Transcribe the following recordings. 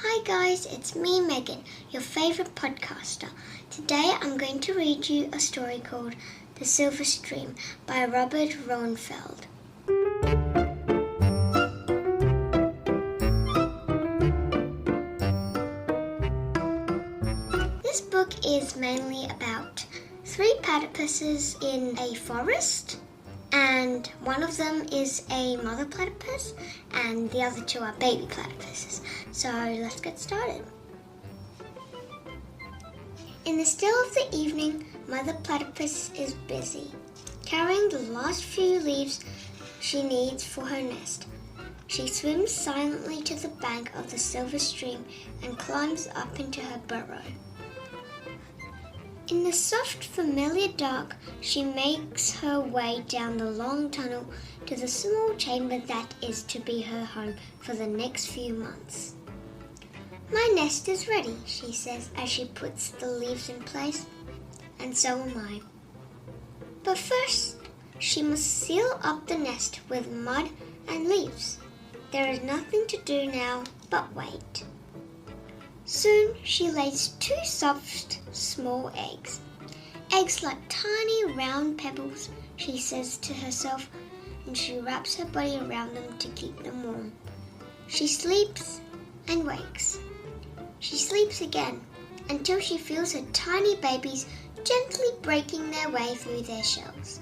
Hi guys, it's me Megan, your favourite podcaster. Today I'm going to read you a story called The Silver Stream by Robert Roennfeldt. This book is mainly about 3 platypuses in a forest, and one of them is a mother platypus and the other 2 are baby platypuses. So let's get started. In the still of the evening, Mother Platypus is busy, carrying the last few leaves she needs for her nest. She swims silently to the bank of the silver stream and climbs up into her burrow. In the soft, familiar dark, she makes her way down the long tunnel to the small chamber that is to be her home for the next few months. "My nest is ready," she says as she puts the leaves in place, "and so am I. But first, she must seal up the nest with mud and leaves. There is nothing to do now but wait." Soon she lays 2 soft, small eggs. "Eggs like tiny round pebbles," she says to herself, and she wraps her body around them to keep them warm. She sleeps and wakes. She sleeps again until she feels her tiny babies gently breaking their way through their shells.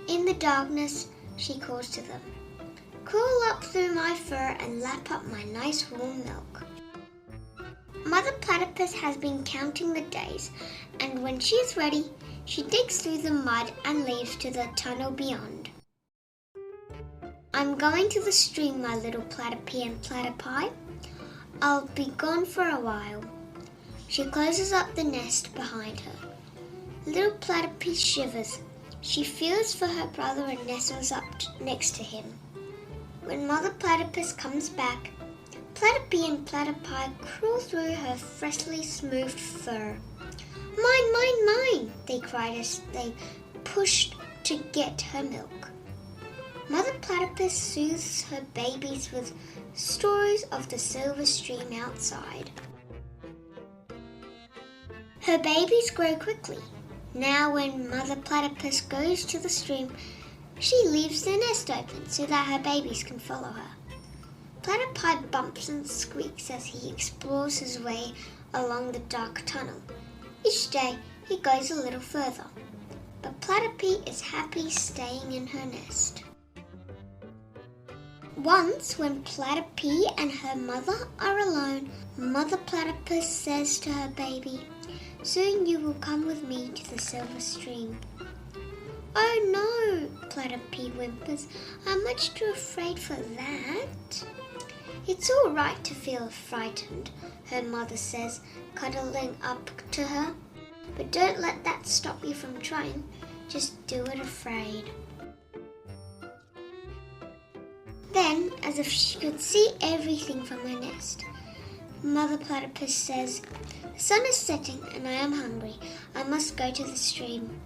In the darkness, she calls to them, "Crawl up through my fur and lap up my nice warm milk." Mother Platypus has been counting the days, and when she is ready, she digs through the mud and leaves to the tunnel beyond. "I'm going to the stream, my little platypi and platypi. I'll be gone for a while." She closes up the nest behind her. Little platypi shivers. She feels for her brother and nestles up next to him. When Mother Platypus comes back, platypi and platypi crawl through her freshly smoothed fur. "Mine, mine, mine!" they cried as they pushed to get her milk. Mother Platypus soothes her babies with stories of the silver stream outside. Her babies grow quickly. Now when Mother Platypus goes to the stream, she leaves the nest open so that her babies can follow her. Platypi bumps and squeaks as he explores his way along the dark tunnel. Each day he goes a little further, but Platypi is happy staying in her nest. Once, when Platypi and her mother are alone, Mother Platypus says to her baby, "Soon you will come with me to the silver stream." "Oh no," Platypi whimpers, "I'm much too afraid for that." "It's all right to feel frightened," her mother says, cuddling up to her. "But don't let that stop you from trying. Just do it afraid." Then, as if she could see everything from her nest, Mother Platypus says, "The sun is setting and I am hungry. I must go to the stream."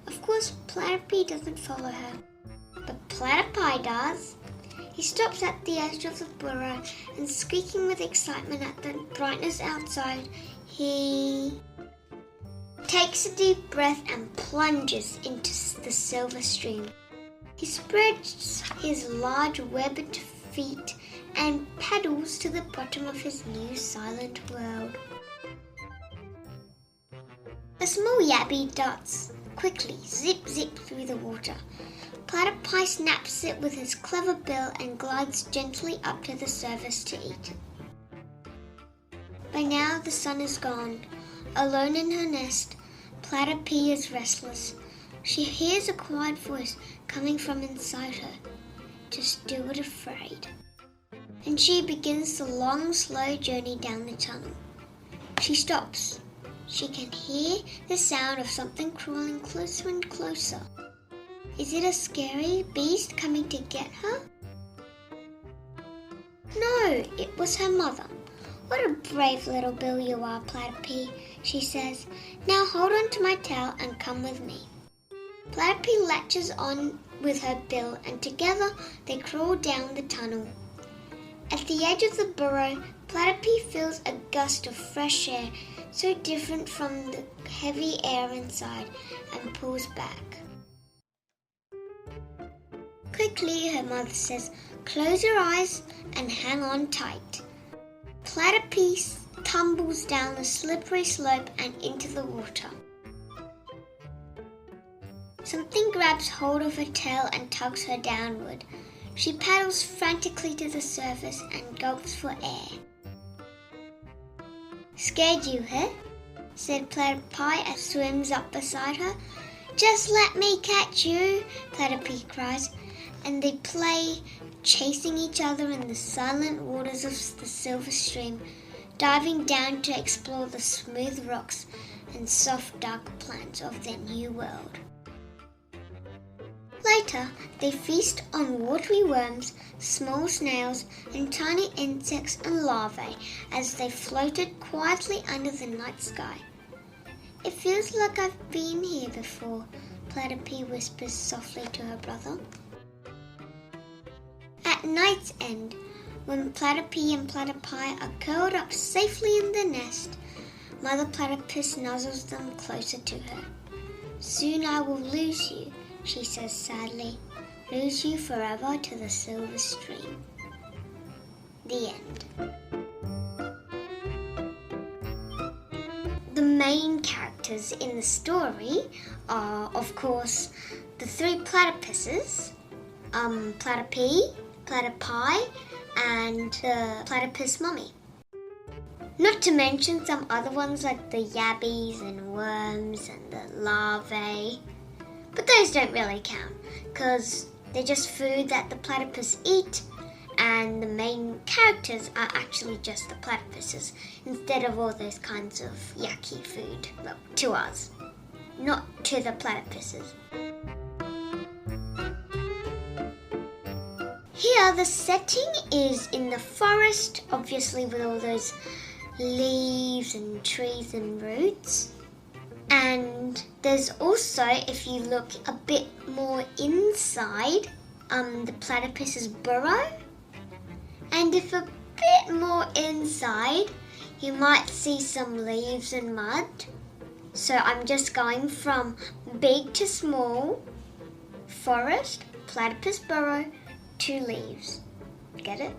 Of course, Platypi doesn't follow her, but Platypi does. He stops at the edge of the burrow and, squeaking with excitement at the brightness outside, he takes a deep breath and plunges into the silver stream. He spreads his large webbed feet and paddles to the bottom of his new silent world. A small yabby darts quickly, zip zip through the water. Platypi snaps it with his clever bill and glides gently up to the surface to eat it. By now the sun is gone. Alone in her nest, Platypi is restless. She hears a quiet voice coming from inside her. "Just do it afraid." And she begins the long, slow journey down the tunnel. She stops. She can hear the sound of something crawling closer and closer. Is it a scary beast coming to get her? No, it was her mother. "What a brave little bill you are, Platypi," she says. "Now hold on to my tail and come with me." Platypi latches on with her bill and together they crawl down the tunnel. At the edge of the burrow, Platypus feels a gust of fresh air, so different from the heavy air inside, and pulls back. Quickly, her mother says, "Close your eyes and hang on tight." Platypus tumbles down the slippery slope and into the water. Something grabs hold of her tail and tugs her downward. She paddles frantically to the surface and gulps for air. "Scared you, huh?" said Platypus as swims up beside her. "Just let me catch you," Platypus cries, and they play, chasing each other in the silent waters of the silver stream, diving down to explore the smooth rocks and soft dark plants of their new world. Later, they feast on watery worms, small snails, and tiny insects and larvae as they floated quietly under the night sky. "It feels like I've been here before," Platypus whispers softly to her brother. At night's end, when Platypus and Platypus are curled up safely in the nest, Mother Platypus nuzzles them closer to her. "Soon I will lose you," she says sadly, "lose you forever to the silver stream." The end. The main characters in the story are, of course, the three platypuses, Platypus, Platypus, and the platypus mummy. Not to mention some other ones like the yabbies and worms and the larvae. But those don't really count because they're just food that the platypus eat, and the main characters are actually just the platypuses instead of all those kinds of yucky food. Well, to us, not to the platypuses. Here, the setting is in the forest, obviously with all those leaves and trees and roots. And there's also, if you look a bit more inside, the platypus's burrow. And if a bit more inside, you might see some leaves and mud. So I'm just going from big to small, forest, platypus burrow, to leaves. Get it?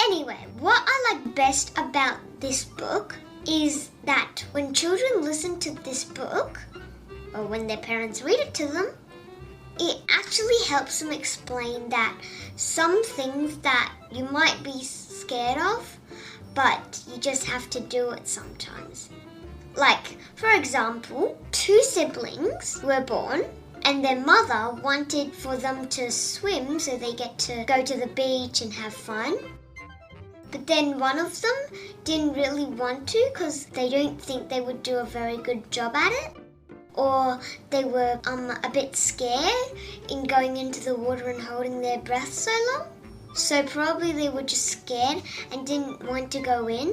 Anyway, what I like best about this book is that when children listen to this book, or when their parents read it to them, it actually helps them explain that some things that you might be scared of, but you just have to do it sometimes. Like, for example, 2 siblings were born and their mother wanted for them to swim so they get to go to the beach and have fun. But then one of them didn't really want to because they don't think they would do a very good job at it. Or they were a bit scared in going into the water and holding their breath so long. So probably they were just scared and didn't want to go in.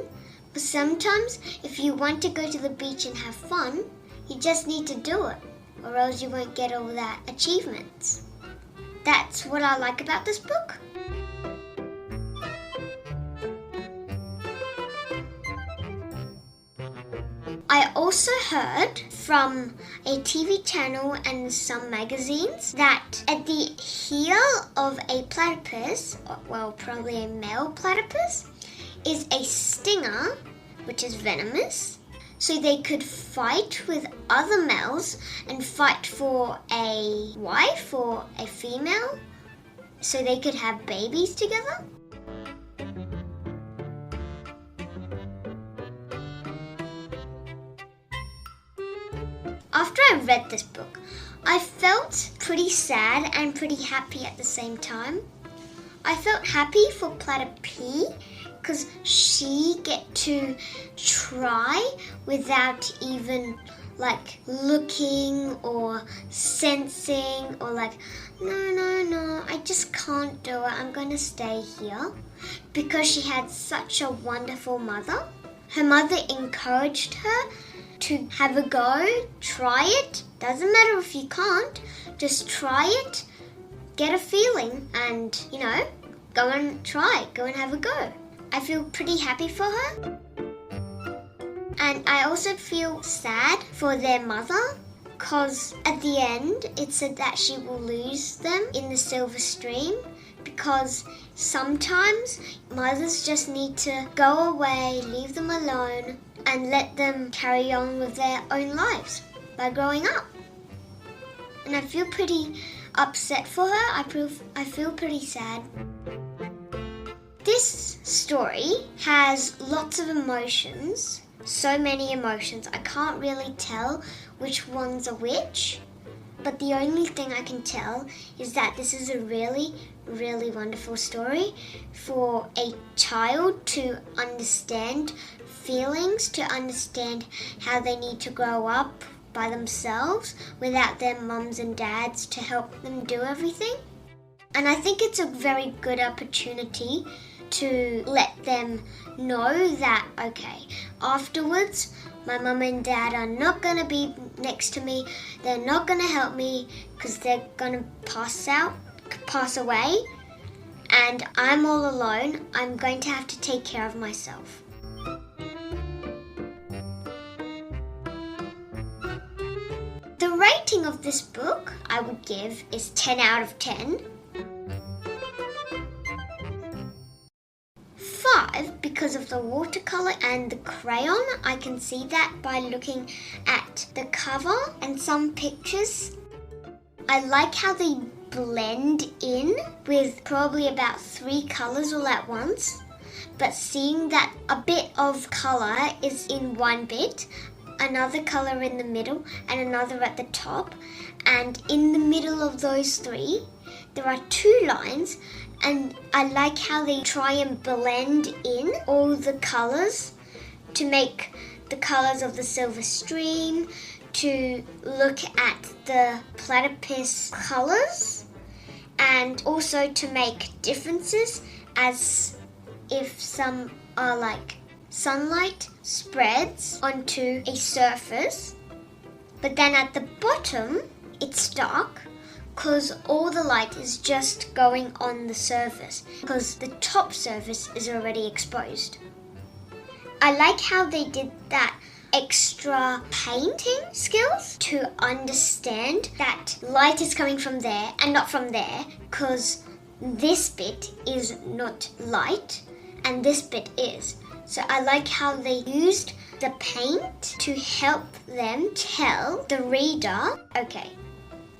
But sometimes if you want to go to the beach and have fun, you just need to do it, or else you won't get all that achievements. That's what I like about this book. I also heard from a TV channel and some magazines that at the heel of a platypus, well, probably a male platypus, is a stinger, which is venomous, so they could fight with other males and fight for a wife or a female, so they could have babies together. After I read this book, I felt pretty sad and pretty happy at the same time. I felt happy for Platypus because she get to try without even looking or sensing or no, I just can't do it. I'm going to stay here because she had such a wonderful mother. Her mother encouraged her to have a go, try it. Doesn't matter if you can't, just try it, get a feeling, and, go and try, go and have a go. I feel pretty happy for her. And I also feel sad for their mother, because at the end it said that she will lose them in the silver stream, because sometimes mothers just need to go away, leave them alone, and let them carry on with their own lives by growing up. And I feel pretty upset for her. I feel pretty sad. This story has lots of emotions, so many emotions. I can't really tell which ones are which, but the only thing I can tell is that this is a really, really wonderful story for a child to understand feelings, to understand how they need to grow up by themselves without their mums and dads to help them do everything. And I think it's a very good opportunity to let them know that, okay, afterwards my mum and dad are not going to be next to me, they're not going to help me because they're going to pass away, and I'm all alone. I'm going to have to take care of myself. The rating of this book I would give is 10 out of 10. 5 because of the watercolor and the crayon. I can see that by looking at the cover and some pictures. I like how they blend in with probably about 3 colors all at once, but seeing that a bit of color is in one bit, another color in the middle, and another at the top, and in the middle of those 3 there are 2 lines, and I like how they try and blend in all the colours to make the colours of the silver stream, to look at the platypus colours, and also to make differences as if some are like sunlight spreads onto a surface, but then at the bottom it's dark because all the light is just going on the surface because the top surface is already exposed. I like how they did that extra painting skills to understand that light is coming from there and not from there, because this bit is not light and this bit is. So I like how they used the paint to help them tell the reader, okay,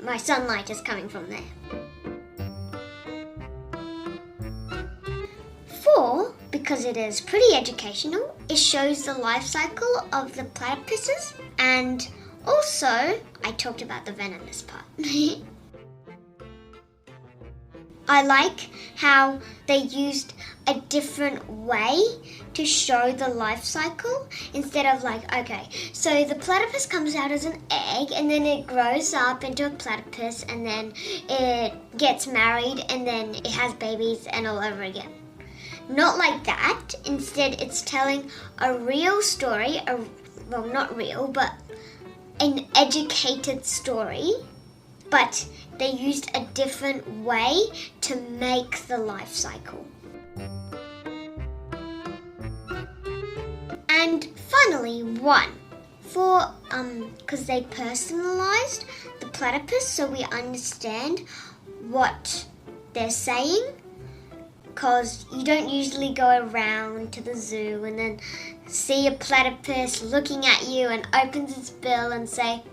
my sunlight is coming from there. 4, because it is pretty educational, it shows the life cycle of the platypuses, and also, I talked about the venomous part. I like how they used a different way to show the life cycle instead of like, okay, so the platypus comes out as an egg and then it grows up into a platypus and then it gets married and then it has babies and all over again. Not like that. Instead, it's telling a real story, well, not real, but an educated story, but they used a different way to make the life cycle. And finally, 1 for because they personalized the platypus so we understand what they're saying, because you don't usually go around to the zoo and then see a platypus looking at you and opens its bill and say,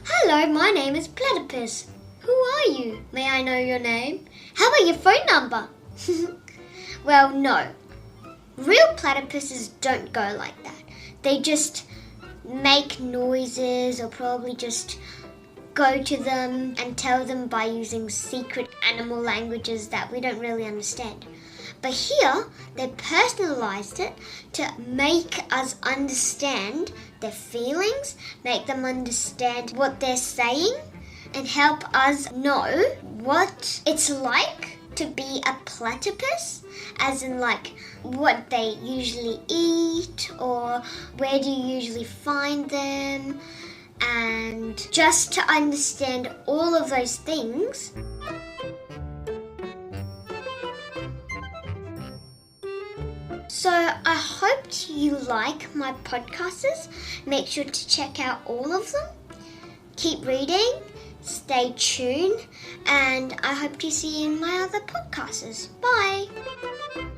"Hello, my name is Platypus. Who are you? May I know your name? How about your phone number?" Well, no. Real platypuses don't go like that. They just make noises or probably just go to them and tell them by using secret animal languages that we don't really understand. But here, they personalized it to make us understand their feelings, make them understand what they're saying, and help us know what it's like to be a platypus, as in like what they usually eat or where do you usually find them, and just to understand all of those things. So I hope you like my podcasts. Make sure to check out all of them. Keep reading, stay tuned, and I hope to see you in my other podcasts. Bye!